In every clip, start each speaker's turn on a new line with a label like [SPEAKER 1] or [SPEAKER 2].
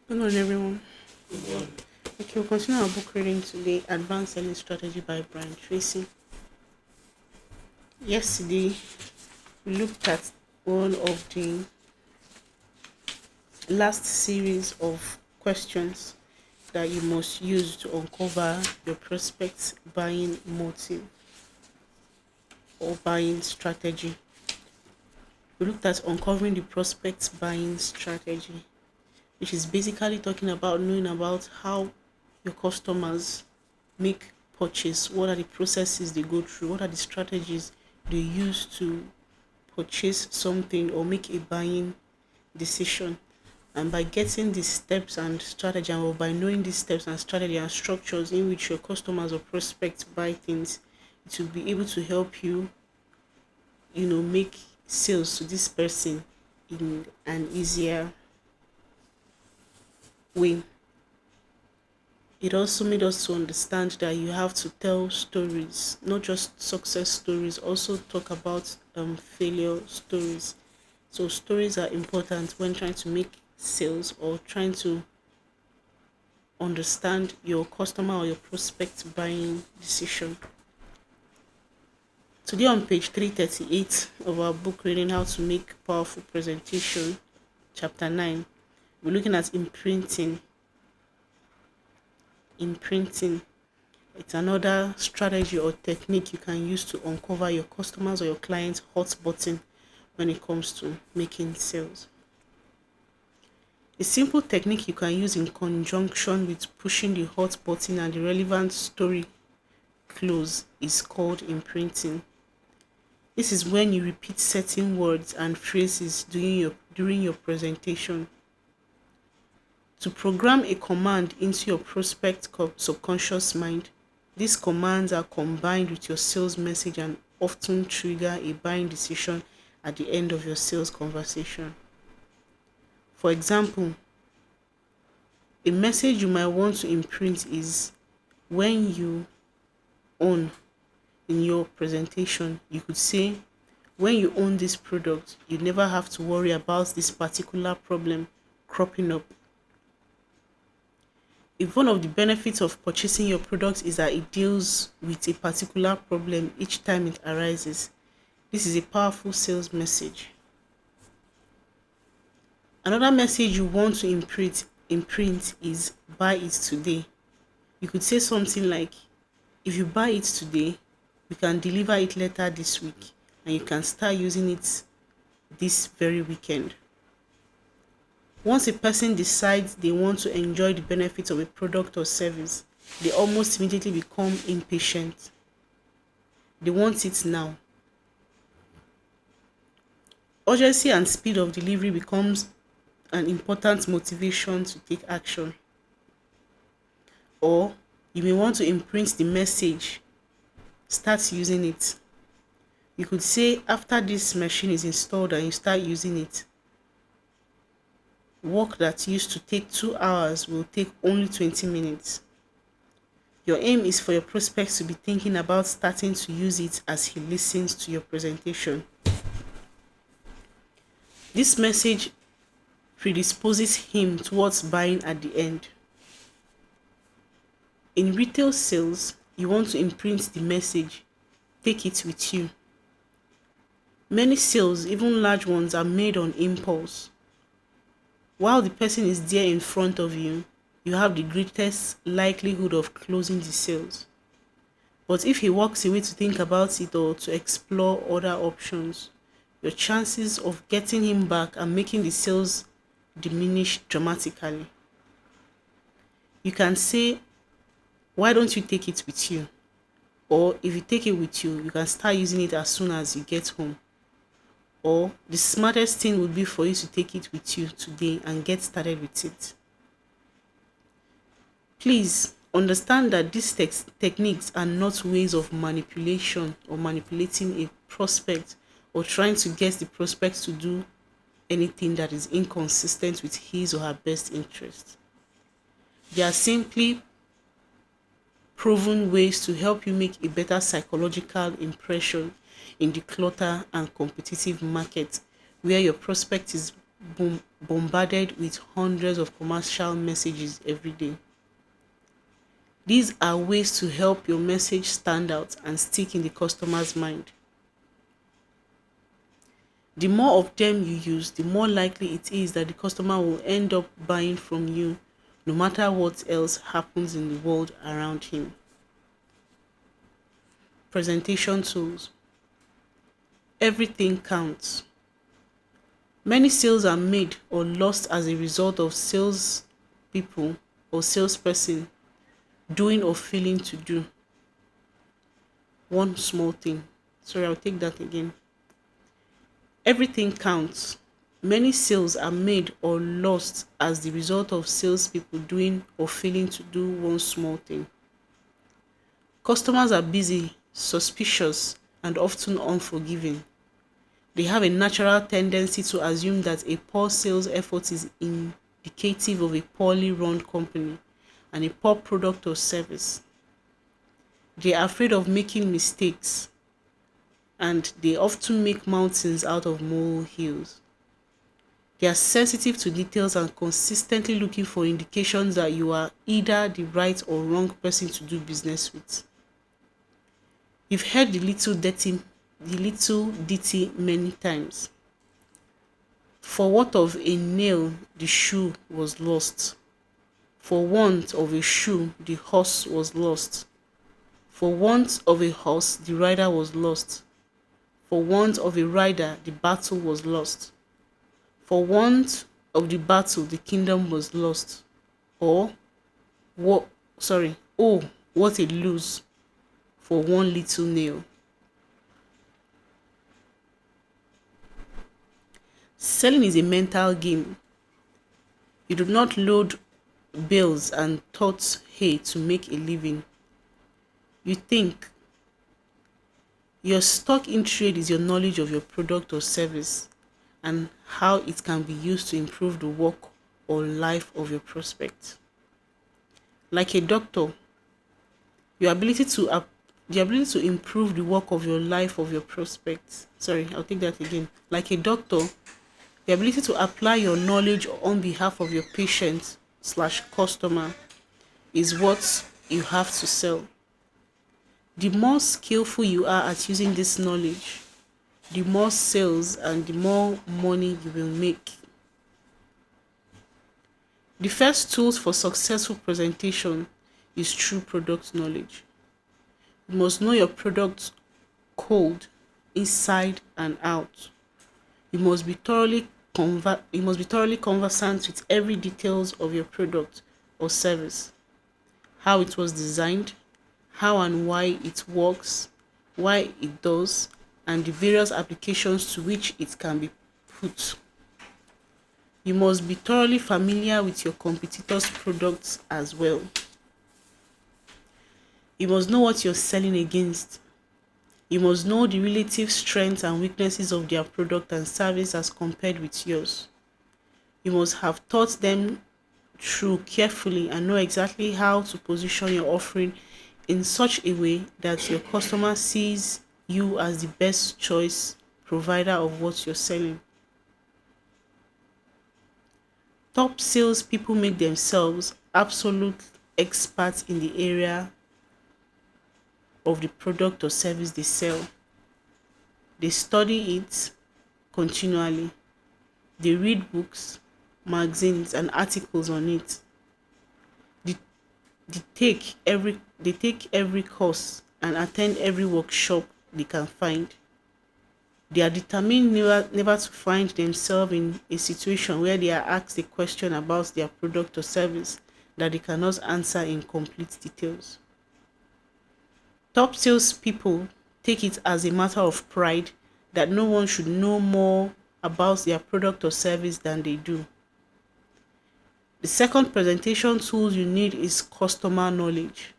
[SPEAKER 1] Good morning, everyone.
[SPEAKER 2] Good morning.
[SPEAKER 1] Okay, we'll continue our book reading today, Advanced Selling Strategy by Brian Tracy. Yesterday, we looked at one of the last series of questions that you must use to uncover your prospect's buying motive or buying strategy. We looked at uncovering the prospect's buying strategy, which is basically talking about knowing about how your customers make purchase, what are the processes they go through, what are the strategies they use to purchase something or make a buying decision. And by getting these steps and strategy, or by knowing these steps and strategy and structures in which your customers or prospects buy things, it will be able to help you, make sales to this person in an easier way. It also made us to understand that you have to tell stories, not just success stories, also talk about failure stories. So stories are important when trying to make sales or trying to understand your customer or your prospect buying decision. Today on page 338 of our book reading How to Make Powerful Presentation, chapter 9, we're looking at imprinting. Imprinting. It's another strategy or technique you can use to uncover your customers or your clients' hot button when it comes to making sales. A simple technique you can use in conjunction with pushing the hot button and the relevant story close is called imprinting. This is when you repeat certain words and phrases during your presentation. To program a command into your prospect subconscious mind, these commands are combined with your sales message and often trigger a buying decision at the end of your sales conversation. For example, a message you might want to imprint is when you own in your presentation, you could say, when you own this product, you never have to worry about this particular problem cropping up. If one of the benefits of purchasing your product is that it deals with a particular problem each time it arises, this is a powerful sales message. Another message you want to imprint is buy it today. You could say something like, if you buy it today, we can deliver it later this week and you can start using it this very weekend. Once a person decides they want to enjoy the benefits of a product or service, they almost immediately become impatient. They want it now. Urgency and speed of delivery becomes an important motivation to take action. Or you may want to imprint the message, start using it. You could say after this machine is installed and you start using it, work that used to take 2 hours will take only 20 minutes. Your aim is for your prospects to be thinking about starting to use it as he listens to your presentation. This message predisposes him towards buying at the end. In retail sales, you want to imprint the message, take it with you. Many sales, even large ones, are made on impulse. While the person is there in front of you, you have the greatest likelihood of closing the sales. But if he walks away to think about it or to explore other options, your chances of getting him back and making the sales diminish dramatically. You can say, why don't you take it with you? Or if you take it with you, you can start using it as soon as you get home. Or the smartest thing would be for you to take it with you today and get started with it. Please understand that these techniques are not ways of manipulation or manipulating a prospect or trying to get the prospect to do anything that is inconsistent with his or her best interest. They are simply proven ways to help you make a better psychological impression in the clutter and competitive market where your prospect is bombarded with hundreds of commercial messages every day. These are ways to help your message stand out and stick in the customer's mind. The more of them you use, the more likely it is that the customer will end up buying from you, no matter what else happens in the world around him. Presentation tools. Everything counts. Many sales are made or lost as a result of sales people or salesperson doing or failing to do one small thing. Sorry, I'll take that again. Everything counts. Many sales are made or lost as the result of salespeople doing or failing to do one small thing. Customers are busy, suspicious, and often unforgiving. They have a natural tendency to assume that a poor sales effort is indicative of a poorly run company and a poor product or service. They are afraid of making mistakes, and they often make mountains out of molehills. They are sensitive to details and consistently looking for indications that you are either the right or wrong person to do business with. You've heard the little ditty many times. For what of a nail the shoe was lost. For want of a shoe the horse was lost. For want of a horse the rider was lost. For want of a rider the battle was lost. For want of the battle the kingdom was lost. Or oh, what a lose for one little nail. Selling is a mental game. You do not load bales and tote hay to make a living. You think. Your stock in trade is your knowledge of your product or service and how it can be used to improve the work or life of your prospect. Like a doctor, your ability to the ability to improve the work of your life of your prospects. Sorry, I'll take that again. Like a doctor, the ability to apply your knowledge on behalf of your patient/customer is what you have to sell. The more skillful you are at using this knowledge, the more sales and the more money you will make. The first tools for successful presentation is true product knowledge. You must know your product cold, inside and out. You must be thoroughly conversant with every details of your product or service. How it was designed, how and why it works, why it does, and the various applications to which it can be put. You must be thoroughly familiar with your competitors' products as well. You must know what you're selling against. You must know the relative strengths and weaknesses of their product and service as compared with yours. You must have thought them through carefully and know exactly how to position your offering in such a way that your customer sees you as the best choice provider of what you're selling. Top salespeople make themselves absolute experts in the area of the product or service they sell. They study it continually. They read books, magazines, and articles on it. They take every course and attend every workshop they can find. They are determined never to find themselves in a situation where they are asked a question about their product or service that they cannot answer in complete details. Top salespeople take it as a matter of pride that no one should know more about their product or service than they do. The second presentation tool you need is customer knowledge.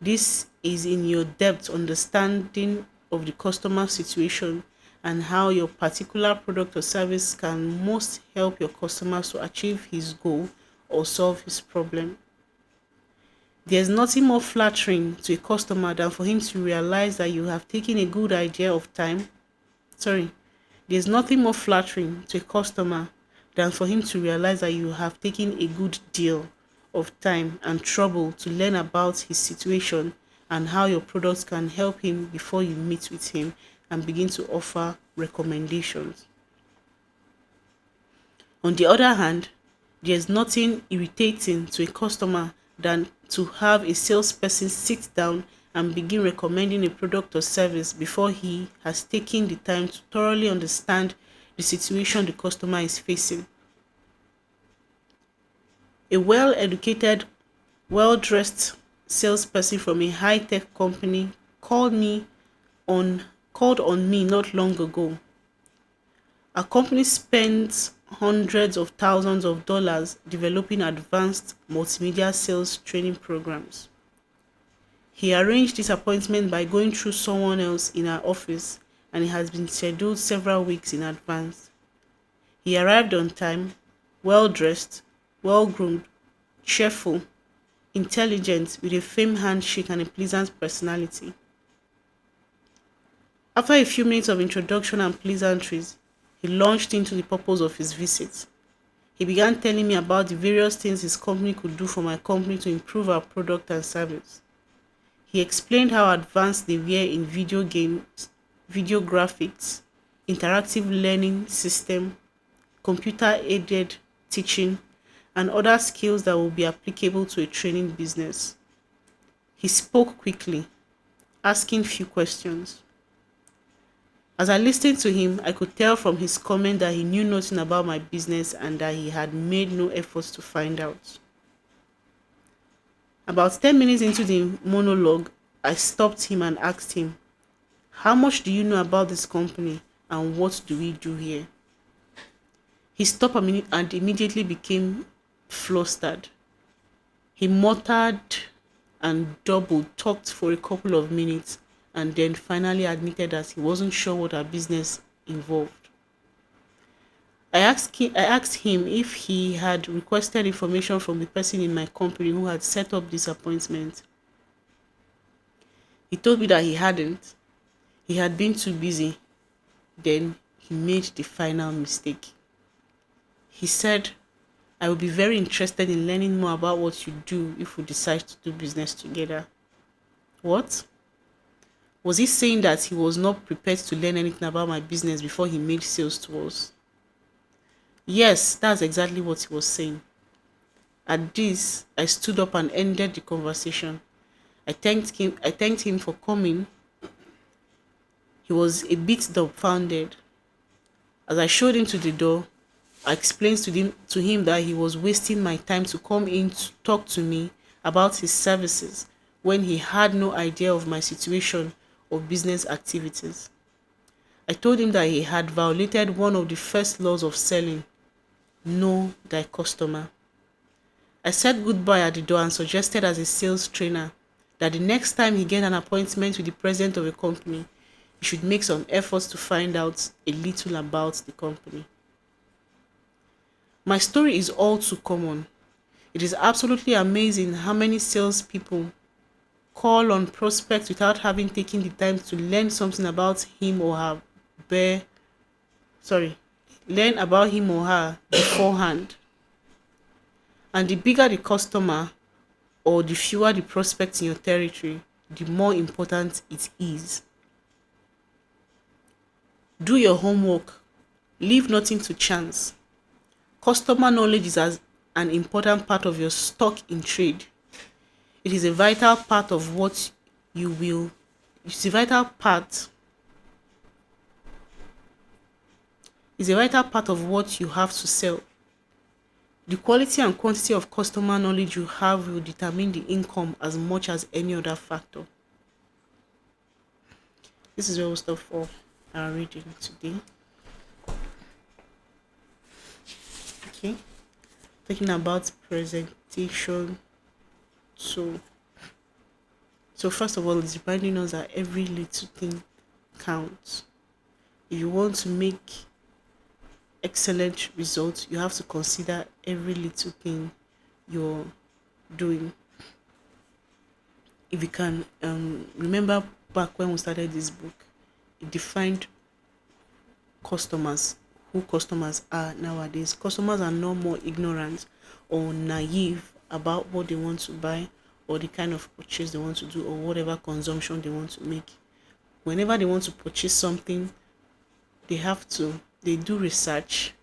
[SPEAKER 1] This is in your depth understanding of the customer situation and how your particular product or service can most help your customers to achieve his goal or solve his problem. There's nothing more flattering to a customer than for him to realize that you have taken a good idea of time. There's nothing more flattering to a customer than for him to realize that you have taken a good deal of time and trouble to learn about his situation and how your products can help him before you meet with him and begin to offer recommendations. On the other hand, there's nothing irritating to a customer than to have a salesperson sit down and begin recommending a product or service before he has taken the time to thoroughly understand the situation the customer is facing. A well educated, well dressed salesperson from a high tech company on called on me not long ago. Our company spends hundreds of thousands of dollars developing advanced multimedia sales training programs. He arranged this appointment by going through someone else in our office, and it has been scheduled several weeks in advance. He arrived on time, well dressed, well groomed, cheerful, intelligent, with a firm handshake and a pleasant personality. After a few minutes of introduction and pleasantries, he launched into the purpose of his visit. He began telling me about the various things his company could do for my company to improve our product and service. He explained how advanced they were in video games, video graphics, interactive learning system, computer-aided teaching, and other skills that will be applicable to a training business. He spoke quickly, asking few questions. As I listened to him, I could tell from his comment that he knew nothing about my business and that he had made no efforts to find out. About 10 minutes into the monologue, I stopped him and asked him, "How much do you know about this company and what do we do here?" He stopped and immediately became flustered. He muttered and double talked for a couple of minutes and then finally admitted that he wasn't sure what our business involved. I asked him if he had requested information from the person in my company who had set up this appointment. He told me that he hadn't. He had been too busy. Then he made the final mistake. He said, "I would be very interested in learning more about what you do if we decide to do business together." What? Was he saying that he was not prepared to learn anything about my business before he made sales to us? Yes, that's exactly what he was saying. At this, I stood up and ended the conversation. I thanked him for coming. He was a bit dumbfounded. As I showed him to the door, I explained to him that he was wasting my time to come in to talk to me about his services when he had no idea of my situation or business activities. I told him that he had violated one of the first laws of selling: know thy customer. I said goodbye at the door and suggested as a sales trainer that the next time he get an appointment with the president of a company, he should make some efforts to find out a little about the company. My story is all too common. It is absolutely amazing how many salespeople call on prospects without having taken the time to learn something about him or her bear sorry, learn about him or her beforehand. And the bigger the customer or the fewer the prospects in your territory, the more important it is. Do your homework. Leave nothing to chance. Customer knowledge is as an important part of your stock in trade. It is a vital part of what you will. It's a vital part. It's a vital part of what you have to sell. The quality and quantity of customer knowledge you have will determine the income as much as any other factor. This is where we'll stop for our reading today. Okay, talking about presentation. So first of all, it's reminding us that every little thing counts. If you want to make excellent results, you have to consider every little thing you're doing. If you can remember back when we started this book, it defined customers, who customers are nowadays. Customers are no more ignorant or naive about what they want to buy or the kind of purchase they want to do or whatever consumption they want to make. Whenever they want to purchase something, they do research,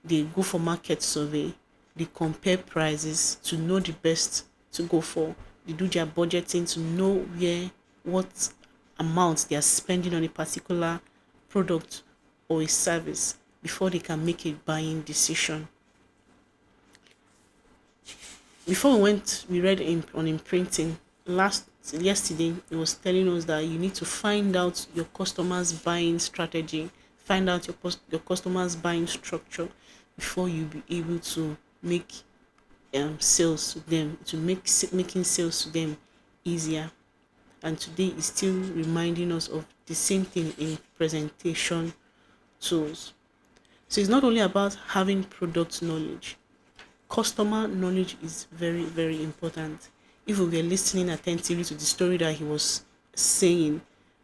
[SPEAKER 1] they go for market survey, they compare prices to know the best to go for. They do their budgeting to know what amount they are spending on a particular product or a service before they can make a buying decision. Before we read on imprinting yesterday. It was telling us that you need to find out your customers' buying strategy, find out your customers' buying structure before you be able to make sales to them, to making sales to them easier. And today is still reminding us of the same thing in presentation tools. So it's not only about having product knowledge. Customer knowledge is very, very important. If we were listening attentively to the story that he was saying,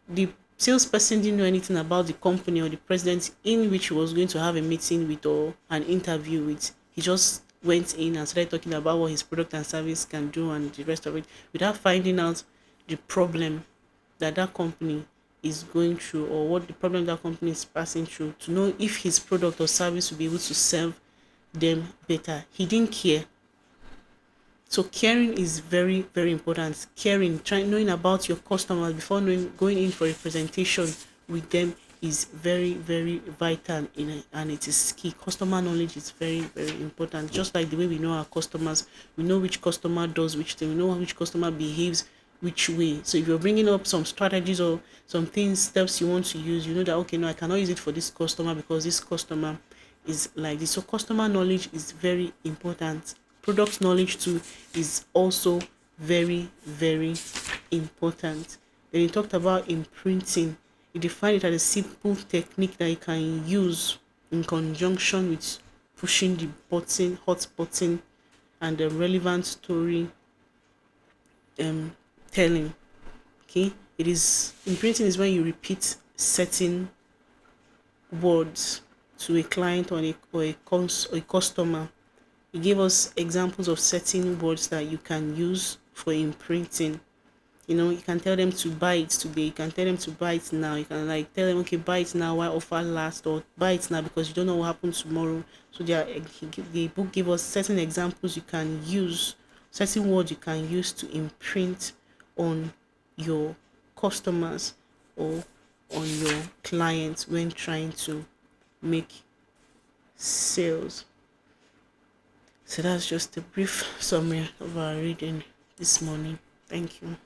[SPEAKER 1] the salesperson didn't know anything about the company or the president in which he was going to have a meeting with or an interview with. He just went in and started talking about what his product and service can do and the rest of it without finding out the problem that company is going through or what the problem that company is passing through to know if his product or service will be able to serve them better. He didn't care. So caring is very, very important. Caring, knowing about your customers before going in for a presentation with them is very, very vital and it is key. Customer knowledge is very, very important. Just like the way we know our customers, we know which customer does which thing, we know which customer behaves which way. So if you're bringing up some strategies or some things, steps you want to use, you know that, okay, no, I cannot use it for this customer because this customer is like this. So customer knowledge is very important. Product knowledge too is also very, very important. Then he talked about imprinting. He defined it as a simple technique that you can use in conjunction with pushing the button, hot button, and the relevant story telling. Okay, it is imprinting is when you repeat certain words to a client or a customer. He gave us examples of certain words that you can use for imprinting. You can tell them to buy it today. You can tell them to buy it now. You can like tell them, okay, buy it now while offer last, or buy it now because you don't know what happens tomorrow. So the book gave us certain examples you can use, certain words you can use to imprint on your customers or on your clients when trying to make sales. So that's just a brief summary of our reading this morning. Thank you.